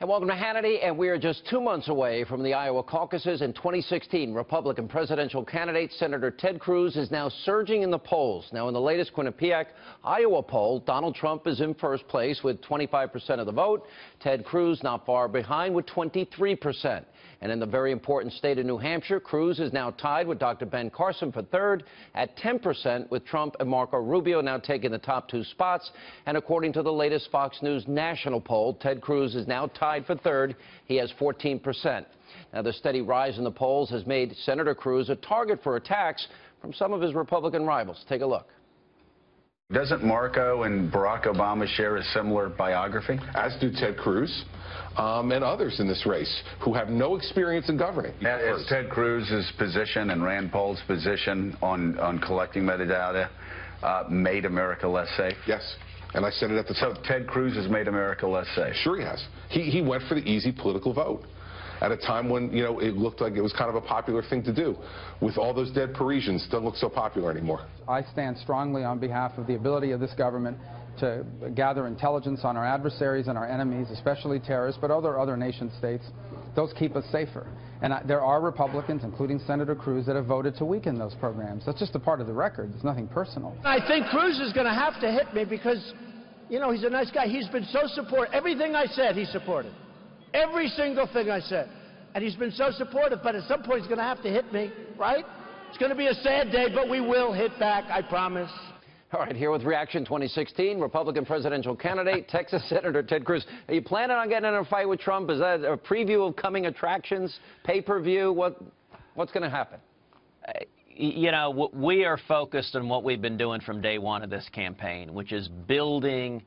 And welcome to Hannity, and we are just 2 months away from the Iowa caucuses. In 2016, Republican presidential candidate Senator Ted Cruz is now surging in the polls. Now, in the latest Quinnipiac, Iowa poll, Donald Trump is in first place with 25% of the vote. Ted Cruz not far behind with 23%. And in the very important state of New Hampshire, Cruz is now tied with Dr. Ben Carson for third at 10%, with Trump and Marco Rubio now taking the top 2 spots. And according to the latest Fox News national poll, Ted Cruz is now tied for third. He has 14%. Now, the steady rise in the polls has made Senator Cruz a target for attacks from some of his Republican rivals. Take a look. Doesn't Marco and Barack Obama share a similar biography? As do Ted Cruz and others in this race who have no experience in governing. Is Ted Cruz's position and Rand Paul's position on collecting metadata made America less safe? Yes. And I said it at the time. So Ted Cruz has made America less safe? Sure he has. He went for the easy political vote at a time when, you know, it looked like it was kind of a popular thing to do. With all those dead Parisians, doesn't look so popular anymore. I stand strongly on behalf of the ability of this government to gather intelligence on our adversaries and our enemies, especially terrorists, but other nation states. Those keep us safer. And there are Republicans, including Senator Cruz, that have voted to weaken those programs. That's just a part of the record. It's nothing personal. I think Cruz is going to have to hit me because, you know, he's a nice guy. He's been so supportive. Everything I said, he supported. Every single thing I said. And he's been so supportive, but at some point he's going to have to hit me, right? It's going to be a sad day, but we will hit back, I promise. All right, here with Reaction 2016, Republican presidential candidate, Texas Senator Ted Cruz. Are you planning on getting in a fight with Trump? Is that a preview of coming attractions, pay-per-view? What's going to happen? You know, we are focused on what we've been doing from day one of this campaign, which is building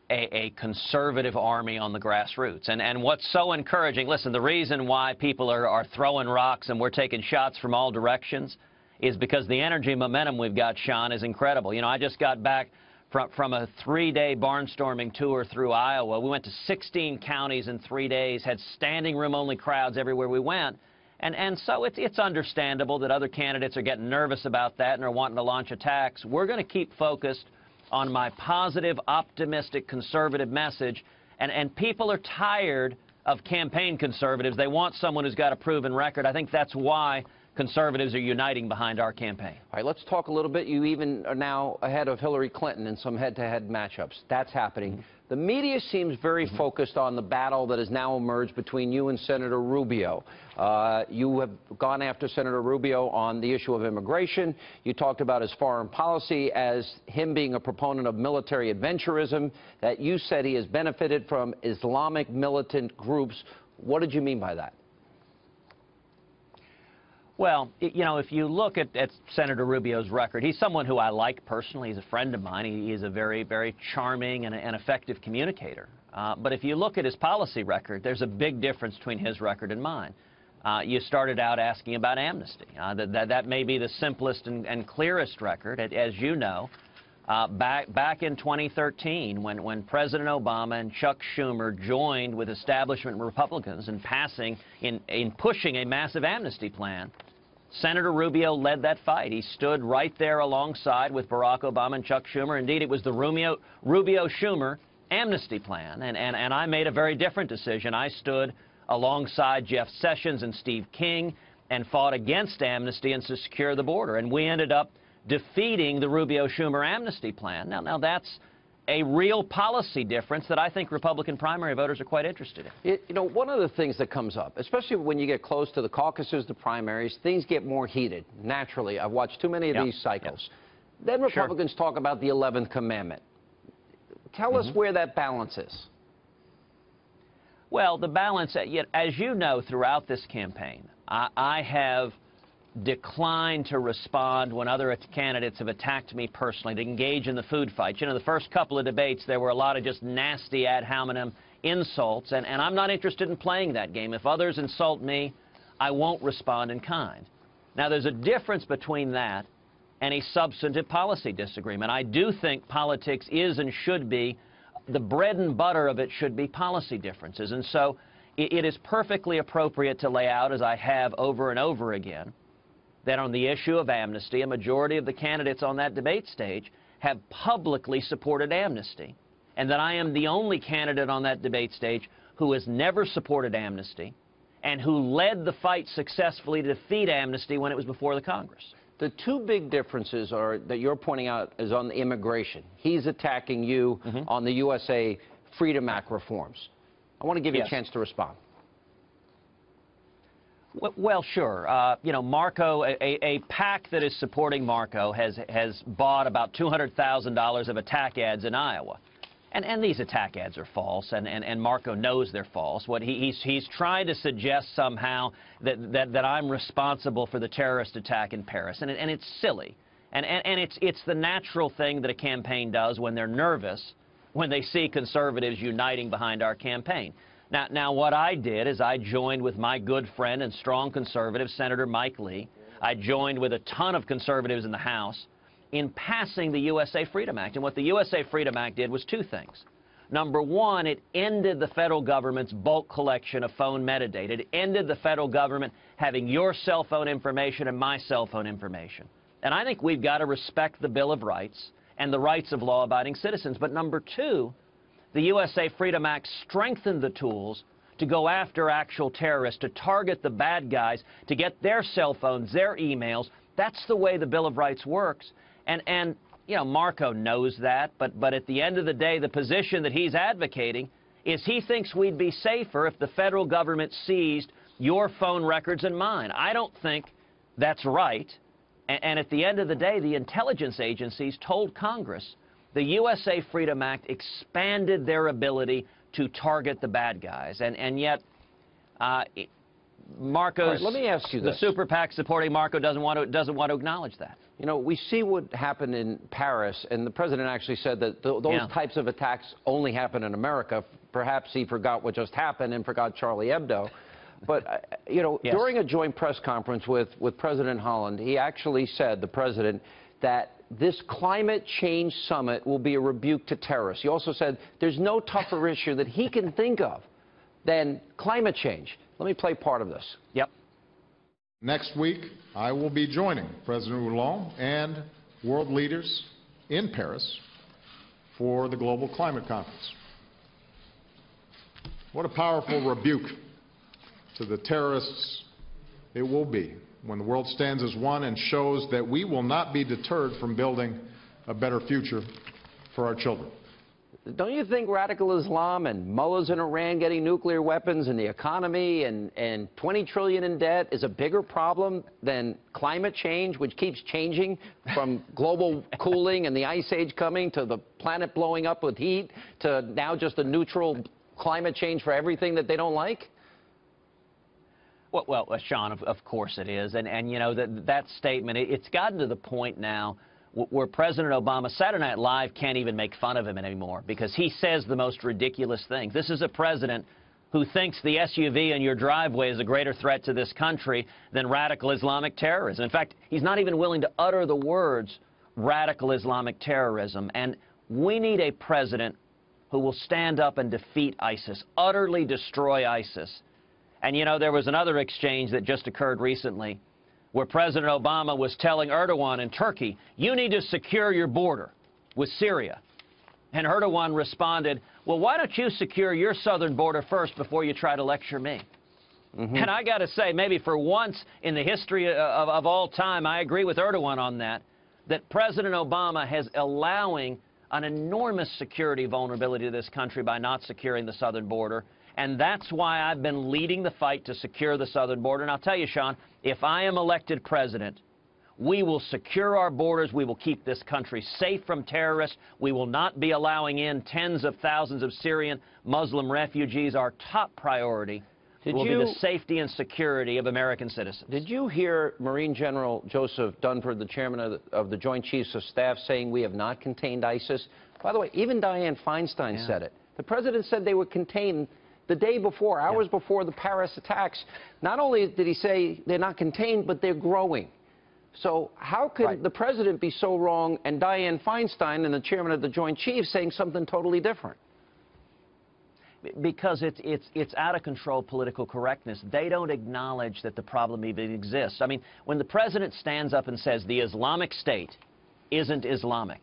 a conservative army on the grassroots. And what's so encouraging, listen, the reason why people are throwing rocks and we're taking shots from all directions is because the energy and momentum we've got, Sean, is incredible. You know, I just got back from a 3-day barnstorming tour through Iowa. We went to 16 counties in 3 days, had standing room only crowds everywhere we went. And so it's understandable that other candidates are getting nervous about that and are wanting to launch attacks. We're going to keep focused on my positive, optimistic, conservative message. And people are tired of campaign conservatives. They want someone who's got a proven record. I think that's why conservatives are uniting behind our campaign. All right, let's talk a little bit. You even are now ahead of Hillary Clinton in some head-to-head matchups. That's happening. The media seems very focused on the battle that has now emerged between you and Senator Rubio. You have gone after Senator Rubio on the issue of immigration. You talked about his foreign policy as him being a proponent of military adventurism, that you said he has benefited from Islamic militant groups. What did you mean by that? Well, you know, if you look at Senator Rubio's record, he's someone who I like personally. He's a friend of mine. He is a very, very charming and effective communicator. But if you look at his policy record, there's a big difference between his record and mine. You started out asking about amnesty. That may be the simplest and clearest record, as you know. Back in 2013, when President Obama and Chuck Schumer joined with establishment Republicans in pushing a massive amnesty plan, Senator Rubio led that fight. He stood right there alongside with Barack Obama and Chuck Schumer. Indeed, it was the Rubio-Schumer amnesty plan, and I made a very different decision. I stood alongside Jeff Sessions and Steve King and fought against amnesty and to secure the border, and we ended up defeating the Rubio-Schumer amnesty plan. Now that's a real policy difference that I think Republican primary voters are quite interested in. You know, one of the things that comes up, especially when you get close to the caucuses, the primaries, things get more heated, naturally. I've watched too many of these cycles. Then Republicans talk about the 11th commandment. Tell us where that balance is. Well, the balance, as you know, throughout this campaign, I have declined to respond when other candidates have attacked me personally, to engage in the food fight. You know, the first couple of debates, there were a lot of just nasty ad hominem insults, and I'm not interested in playing that game. If others insult me, I won't respond in kind. Now, there's a difference between that and a substantive policy disagreement. I do think politics is and should be, the bread and butter of it should be policy differences. And so it is perfectly appropriate to lay out, as I have over and over again, that on the issue of amnesty, a majority of the candidates on that debate stage have publicly supported amnesty. and that I am the only candidate on that debate stage who has never supported amnesty and who led the fight successfully to defeat amnesty when it was before the Congress. The two big differences are that you're pointing out is on the immigration. He's attacking you on the USA Freedom Act reforms. I want to give you a chance to respond. Well, sure. You know, Marco, a PAC that is supporting Marco has bought about $200,000 of attack ads in Iowa. And these attack ads are false, and Marco knows they're false. What he's trying to suggest somehow that I'm responsible for the terrorist attack in Paris, and it's silly. And it's the natural thing that a campaign does when they're nervous, when they see conservatives uniting behind our campaign. Now, what I did is I joined with my good friend and strong conservative, Senator Mike Lee. I joined with a ton of conservatives in the House in passing the USA Freedom Act. And what the USA Freedom Act did was two things. Number one, it ended the federal government's bulk collection of phone metadata. It ended the federal government having your cell phone information and my cell phone information. And I think we've got to respect the Bill of Rights and the rights of law-abiding citizens. But number two, the USA Freedom Act strengthened the tools to go after actual terrorists, to target the bad guys, to get their cell phones, their emails. That's the way the Bill of Rights works. And you know, Marco knows that, but at the end of the day, the position that he's advocating is he thinks we'd be safer if the federal government seized your phone records and mine. I don't think that's right. And at the end of the day, the intelligence agencies told Congress the USA Freedom Act expanded their ability to target the bad guys. And yet, Marco's, let me ask you this. The super PAC supporting Marco doesn't want to acknowledge that. You know, we see what happened in Paris, and the president actually said that those types of attacks only happen in America. Perhaps he forgot what just happened and forgot Charlie Hebdo. But, you know, during a joint press conference with President Holland, he actually said, the president, that this climate change summit will be a rebuke to terrorists. He also said there's no tougher issue that he can think of than climate change. Let me play part of this. Yep. Next week, I will be joining President Hollande and world leaders in Paris for the Global Climate Conference. What a powerful rebuke to the terrorists it will be when the world stands as one and shows that we will not be deterred from building a better future for our children. Don't you think radical Islam and mullahs in Iran getting nuclear weapons and the economy and $20 trillion in debt is a bigger problem than climate change, which keeps changing from global cooling and the ice age coming to the planet blowing up with heat to now just a neutral climate change for everything that they don't like? Well, Sean, of course it is. And you know, that statement, it's gotten to the point now where President Obama, Saturday Night Live can't even make fun of him anymore because he says the most ridiculous things. This is a president who thinks the SUV in your driveway is a greater threat to this country than radical Islamic terrorism. In fact, he's not even willing to utter the words radical Islamic terrorism. And we need a president who will stand up and defeat ISIS, utterly destroy ISIS. And, you know, there was another exchange that just occurred recently where President Obama was telling Erdogan in Turkey, you need to secure your border with Syria. And Erdogan responded, well, why don't you secure your southern border first before you try to lecture me? And I got to say, maybe for once in the history of all time, I agree with Erdogan on that President Obama is allowing an enormous security vulnerability to this country by not securing the southern border. And that's why I've been leading the fight to secure the southern border. And I'll tell you, Sean, if I am elected president, we will secure our borders. We will keep this country safe from terrorists. We will not be allowing in tens of thousands of Syrian Muslim refugees. Our top priority will be the safety and security of American citizens. Did you hear Marine General Joseph Dunford, the chairman of the Joint Chiefs of Staff, saying we have not contained ISIS? By the way, even Dianne Feinstein said it. The president said they were contained the day before, hours before the Paris attacks. Not only did he say they're not contained, but they're growing. So how could the president be so wrong and Dianne Feinstein and the chairman of the Joint Chiefs saying something totally different? Because it's out of control political correctness. They don't acknowledge that the problem even exists. I mean, when the president stands up and says the Islamic State isn't Islamic,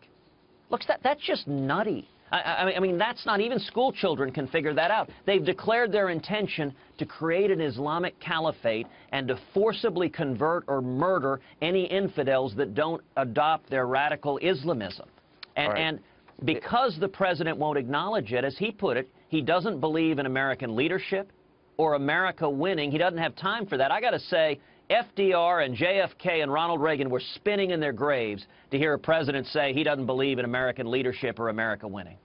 look, that's just nutty. I mean, that's not even school children can figure that out. They've declared their intention to create an Islamic caliphate and to forcibly convert or murder any infidels that don't adopt their radical Islamism. And because the president won't acknowledge it, as he put it, he doesn't believe in American leadership or America winning. He doesn't have time for that. I got to say, FDR and JFK and Ronald Reagan were spinning in their graves to hear a president say he doesn't believe in American leadership or America winning.